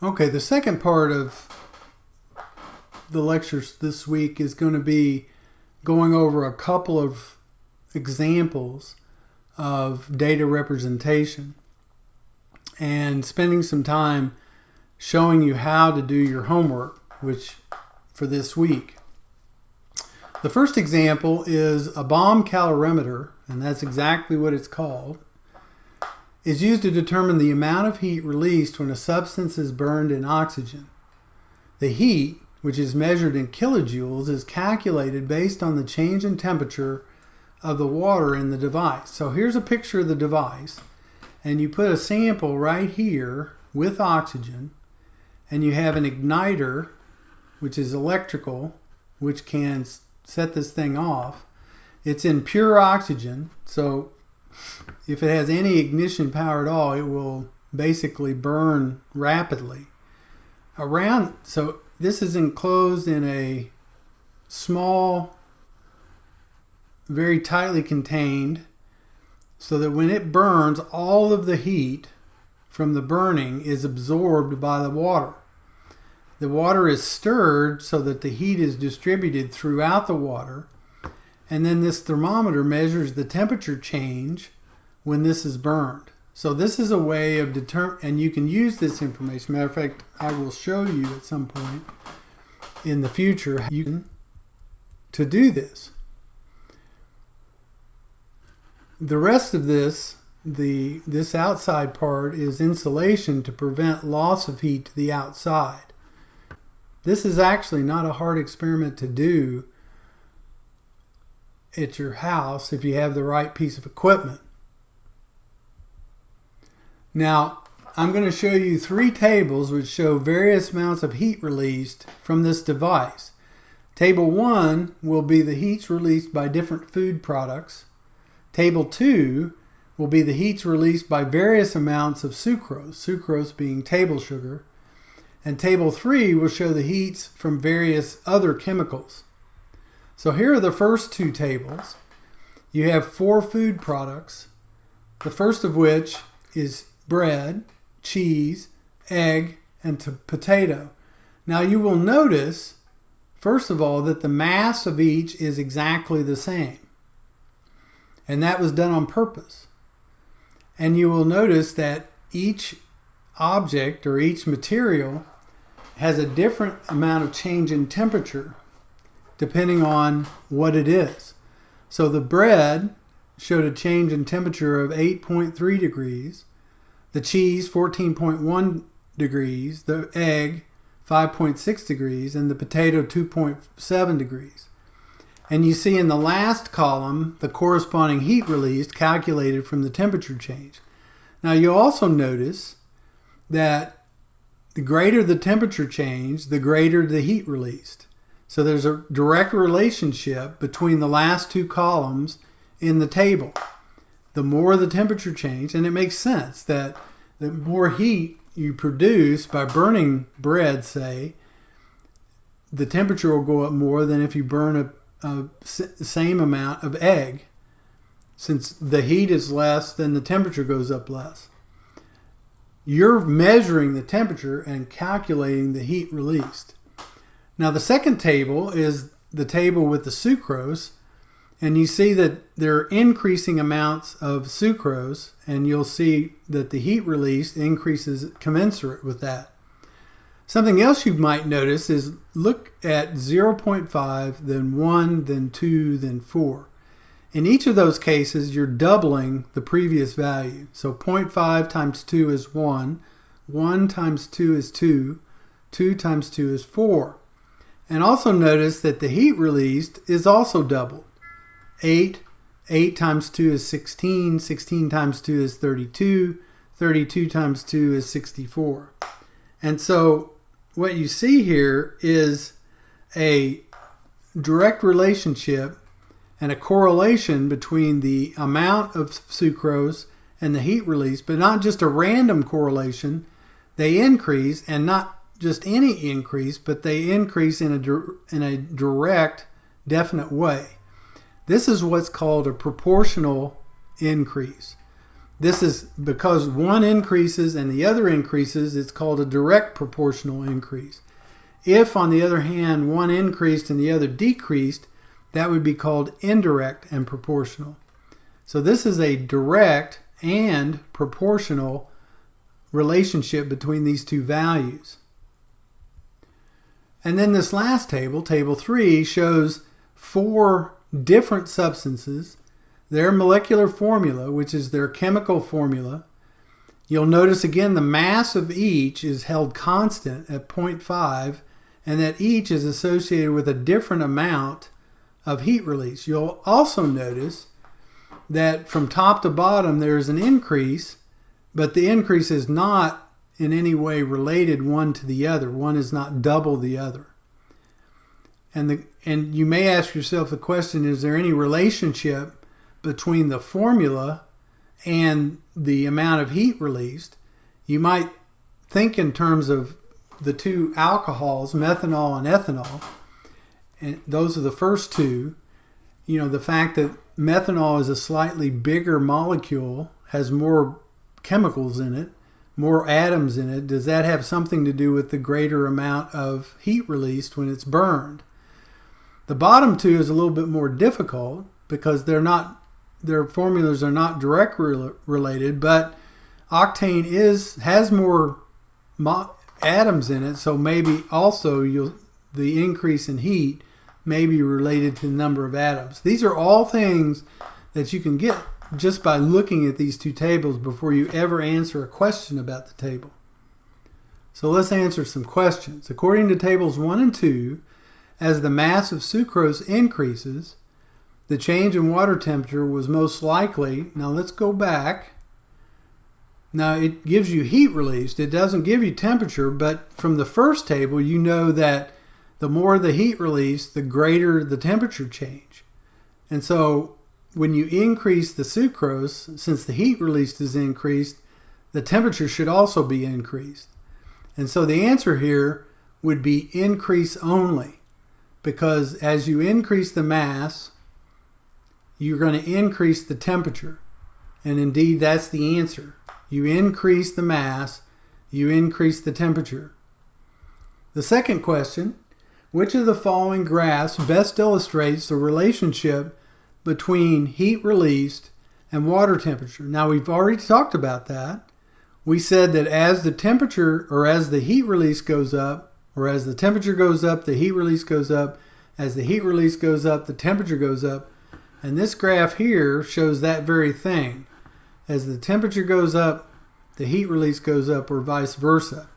Okay, the second part of the lectures this week is going to be going over a couple of examples of data representation and spending some time showing you how to do your homework, which for this week. The first example is a bomb calorimeter, and that's exactly what it's called. Is used to determine the amount of heat released when a substance is burned in oxygen. The heat, which is measured in kilojoules, is calculated based on the change in temperature of the water in the device. So here's a picture of the device, and you put a sample right here with oxygen, and you have an igniter, which is electrical, which can set this thing off. It's in pure oxygen, so if it has any ignition power at all, it will basically burn rapidly. So this is enclosed in a small, very tightly contained, so that when it burns, all of the heat from the burning is absorbed by the water. The water is stirred so that the heat is distributed throughout the water. And then this thermometer measures the temperature change when this is burned. So this is a way of and you can use this information. Matter of fact, I will show you at some point in the future how you can to do this. The rest of this, this outside part, is insulation to prevent loss of heat to the outside. This is actually not a hard experiment to do at your house if you have the right piece of equipment. Now, I'm going to show you 3 tables which show various amounts of heat released from this device. Table 1 will be the heats released by different food products. Table 2 will be the heats released by various amounts of sucrose being table sugar. And table 3 will show the heats from various other chemicals. So here are the first 2 tables. You have 4 food products, the first of which is bread, cheese, egg, and potato. Now you will notice, first of all, that the mass of each is exactly the same. And that was done on purpose. And you will notice that each object or each material has a different amount of change in temperature depending on what it is. So the bread showed a change in temperature of 8.3 degrees, the cheese 14.1 degrees, the egg 5.6 degrees, and the potato 2.7 degrees. And you see in the last column the corresponding heat released calculated from the temperature change. Now you'll also notice that the greater the temperature change, the greater the heat released. So there's a direct relationship between the last 2 columns in the table. The more the temperature change, and it makes sense that the more heat you produce by burning bread, say, the temperature will go up more than if you burn a same amount of egg. Since the heat is less, then the temperature goes up less. You're measuring the temperature and calculating the heat released. Now the second table is the table with the sucrose, and you see that there are increasing amounts of sucrose, and you'll see that the heat released increases commensurate with that. Something else you might notice is look at 0.5, then 1, then 2, then 4. In each of those cases, you're doubling the previous value. So 0.5 times 2 is 1, 1 times 2 is 2, 2 times 2 is 4. And also notice that the heat released is also doubled. 8 times 2 is 16, 16 times 2 is 32, 32 times 2 is 64. And so what you see here is a direct relationship and a correlation between the amount of sucrose and the heat release, but not just a random correlation. They increase, and not just any increase, but they increase in a direct, definite way. This is what's called a proportional increase. This is because one increases and the other increases, it's called a direct proportional increase. If, on the other hand, one increased and the other decreased, that would be called indirect and proportional. So this is a direct and proportional relationship between these two values. And then this last table, table 3, shows 4 different substances, their molecular formula, which is their chemical formula. You'll notice again the mass of each is held constant at 0.5, and that each is associated with a different amount of heat release. You'll also notice that from top to bottom there is an increase, but the increase is not in any way related one to the other. One is not double the other. And you may ask yourself the question, is there any relationship between the formula and the amount of heat released? You might think in terms of the two alcohols, methanol and ethanol, and those are the first two. You know, the fact that methanol is a slightly bigger molecule, has more chemicals in it, more atoms in it, does that have something to do with the greater amount of heat released when it's burned? The bottom two is a little bit more difficult because their formulas are not directly related, but octane has more atoms in it, so maybe also the increase in heat may be related to the number of atoms. These are all things that you can get just by looking at these two tables before you ever answer a question about the table. So let's answer some questions. According to tables 1 and 2, as the mass of sucrose increases, the change in water temperature was most likely. Now let's go back. Now it gives you heat released. It doesn't give you temperature, but from the first table you know that the more the heat released, the greater the temperature change. And so when you increase the sucrose, since the heat released is increased, the temperature should also be increased. And so the answer here would be increase only, because as you increase the mass, you're going to increase the temperature. And indeed, that's the answer. You increase the mass, you increase the temperature. The second question, which of the following graphs best illustrates the relationship between heat released and water temperature? Now, we've already talked about that. We said that as the temperature, or as the heat release goes up, or as the temperature goes up, the heat release goes up. As the heat release goes up, the temperature goes up. And this graph here shows that very thing. As the temperature goes up, the heat release goes up, or vice versa.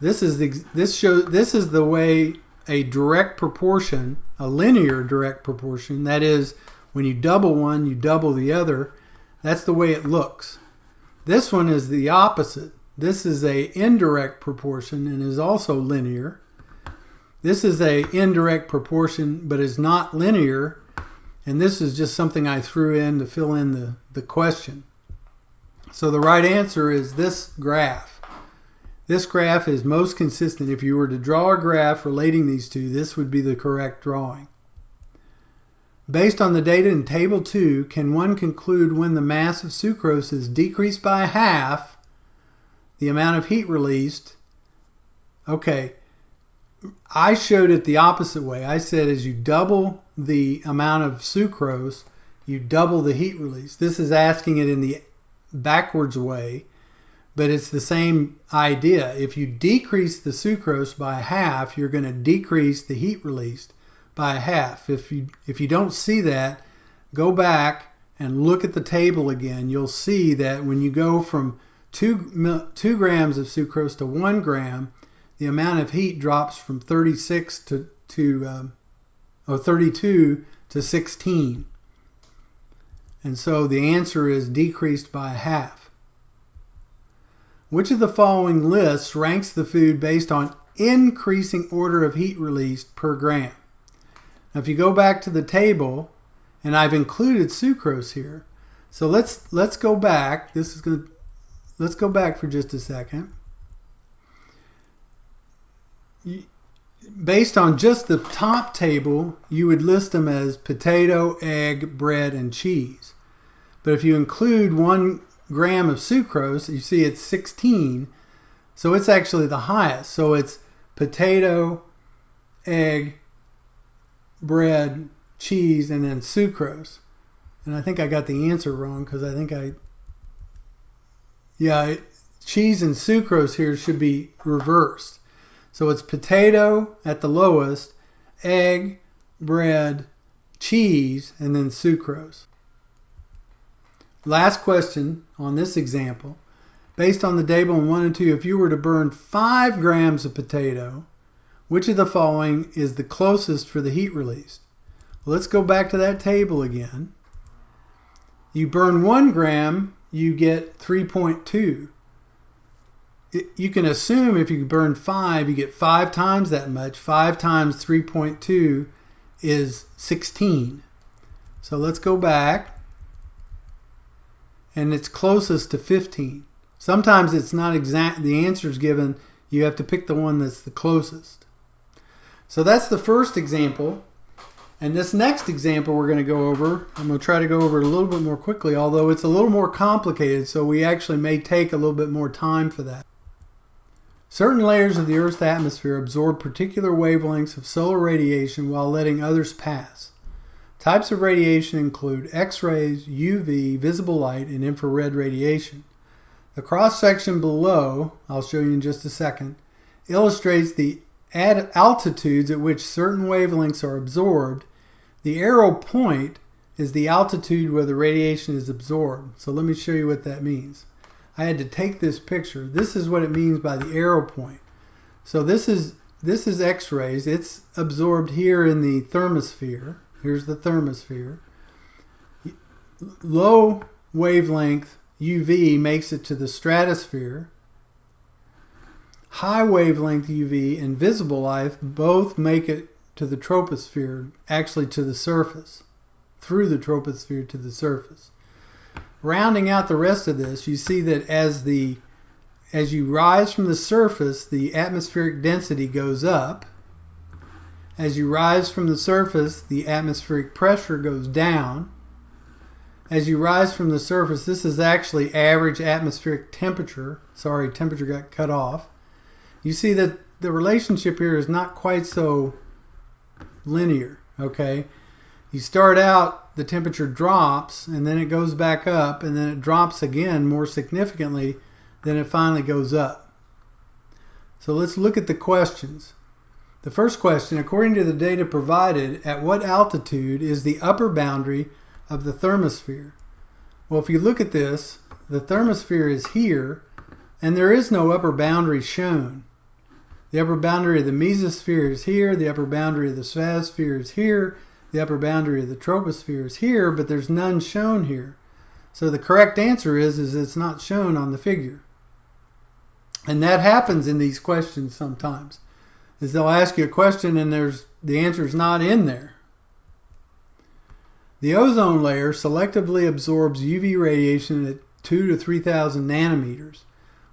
This is the way a direct proportion, a linear direct proportion, that is, when you double one, you double the other. That's the way it looks. This one is the opposite. This is a indirect proportion and is also linear. This is a indirect proportion but is not linear. And this is just something I threw in to fill in the question. So the right answer is this graph. This graph is most consistent. If you were to draw a graph relating these two, this would be the correct drawing. Based on the data in Table 2, can one conclude when the mass of sucrose is decreased by half, the amount of heat released? Okay, I showed it the opposite way. I said as you double the amount of sucrose, you double the heat release. This is asking it in the backwards way, but it's the same idea. If you decrease the sucrose by half, you're going to decrease the heat released by half. If you don't see that, go back and look at the table again. You'll see that when you go from 2 grams of sucrose to 1 gram, the amount of heat drops from 32 to 16. And so the answer is decreased by half. Which of the following lists ranks the food based on increasing order of heat released per gram? Now, if you go back to the table, and I've included sucrose here, so let's go back. Let's go back for just a second. Based on just the top table, you would list them as potato, egg, bread, and cheese. But if you include 1 gram of sucrose, you see it's 16. So it's actually the highest. So it's potato, egg, bread, cheese, and then sucrose. And I think I got the answer wrong because I think cheese and sucrose here should be reversed. So it's potato at the lowest, egg, bread, cheese, and then sucrose. Last question on this example. Based on the table in 1 and 2, if you were to burn 5 grams of potato, which of the following is the closest for the heat released? Well, let's go back to that table again. You burn 1 gram, you get 3.2. You can assume if you burn 5, you get 5 times that much. 5 times 3.2 is 16. So let's go back. And it's closest to 15. Sometimes it's not exact. The answer is given. You have to pick the one that's the closest. So that's the first example. And this next example we're going to go over, I'm going to try to go over it a little bit more quickly, although it's a little more complicated, so we actually may take a little bit more time for that. Certain layers of the Earth's atmosphere absorb particular wavelengths of solar radiation while letting others pass. Types of radiation include X-rays, UV, visible light, and infrared radiation. The cross-section below, I'll show you in just a second, illustrates the altitudes at which certain wavelengths are absorbed. The arrow point is the altitude where the radiation is absorbed. So let me show you what that means. I had to take this picture. This is what it means by the arrow point. So this is X-rays. It's absorbed here in the thermosphere. Here's the thermosphere. Low wavelength UV makes it to the stratosphere. High wavelength UV and visible light both make it to the troposphere, actually to the surface, through the troposphere to the surface. Rounding out the rest of this, you see that as you rise from the surface, the atmospheric density goes up. As you rise from the surface, the atmospheric pressure goes down. As you rise from the surface, this is actually average atmospheric temperature. Sorry, temperature got cut off. You see that the relationship here is not quite so linear, okay? You start out, the temperature drops, and then it goes back up, and then it drops again more significantly, then it finally goes up. So let's look at the questions. The first question, according to the data provided, at what altitude is the upper boundary of the thermosphere? Well, if you look at this, the thermosphere is here, and there is no upper boundary shown. The upper boundary of the mesosphere is here, the upper boundary of the stratosphere is here, the upper boundary of the troposphere is here, but there's none shown here. So the correct answer is it's not shown on the figure. And that happens in these questions sometimes. Is they'll ask you a question and the answer is not in there. The ozone layer selectively absorbs UV radiation at 2,000 to 3,000 nanometers.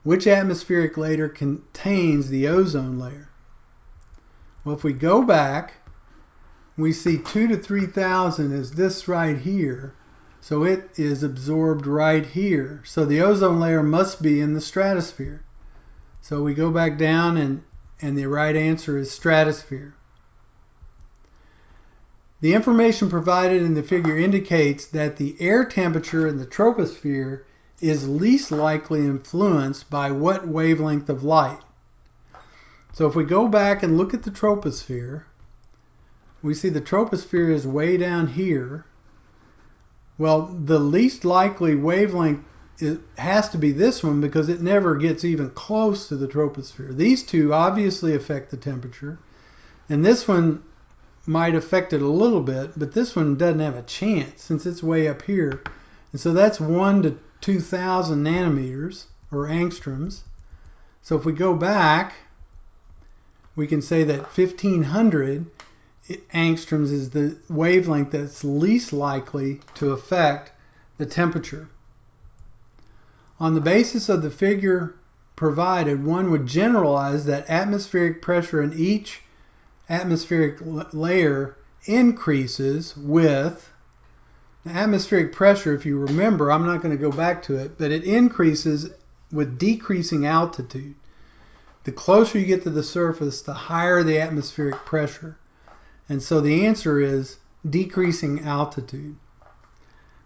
Which atmospheric layer contains the ozone layer? Well, if we go back, we see 2,000 to 3,000 is this right here. So it is absorbed right here. So the ozone layer must be in the stratosphere. So we go back down and the right answer is stratosphere. The information provided in the figure indicates that the air temperature in the troposphere is least likely influenced by what wavelength of light. So if we go back and look at the troposphere, we see the troposphere is way down here. Well, the least likely wavelength has to be this one because it never gets even close to the troposphere. These two obviously affect the temperature, and this one might affect it a little bit, but this one doesn't have a chance since it's way up here. And so that's 1 to 2,000 nanometers or angstroms. So if we go back, we can say that 1,500 angstroms is the wavelength that's least likely to affect the temperature. On the basis of the figure provided, one would generalize that atmospheric pressure in each atmospheric layer increases with Now, atmospheric pressure, if you remember, I'm not going to go back to it, but it increases with decreasing altitude. The closer you get to the surface, the higher the atmospheric pressure. And so the answer is decreasing altitude.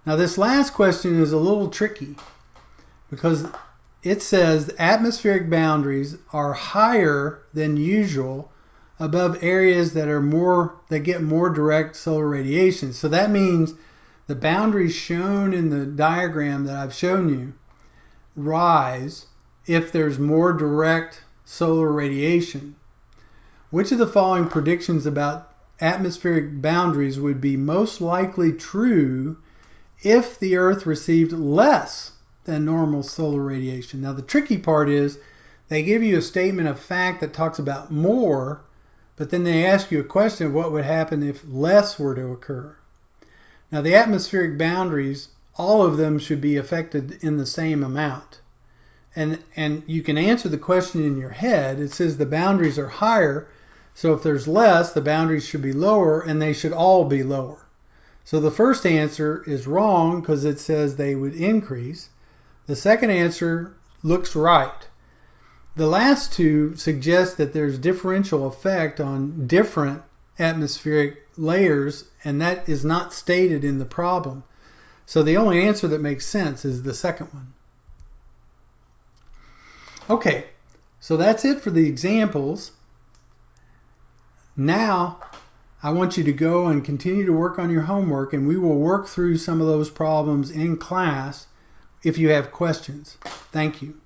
Now this last question is a little tricky because it says atmospheric boundaries are higher than usual above areas that get more direct solar radiation. So that means the boundaries shown in the diagram that I've shown you rise if there's more direct solar radiation. Which of the following predictions about atmospheric boundaries would be most likely true if the Earth received less than normal solar radiation? Now the tricky part is they give you a statement of fact that talks about more, but then they ask you a question of what would happen if less were to occur. Now the atmospheric boundaries, all of them should be affected in the same amount. And you can answer the question in your head. It says the boundaries are higher, so if there's less, the boundaries should be lower, and they should all be lower. So the first answer is wrong because it says they would increase. The second answer looks right. The last two suggest that there's differential effect on different atmospheric layers, and that is not stated in the problem. So the only answer that makes sense is the second one. Okay, so that's it for the examples. Now, I want you to go and continue to work on your homework, and we will work through some of those problems in class if you have questions. Thank you.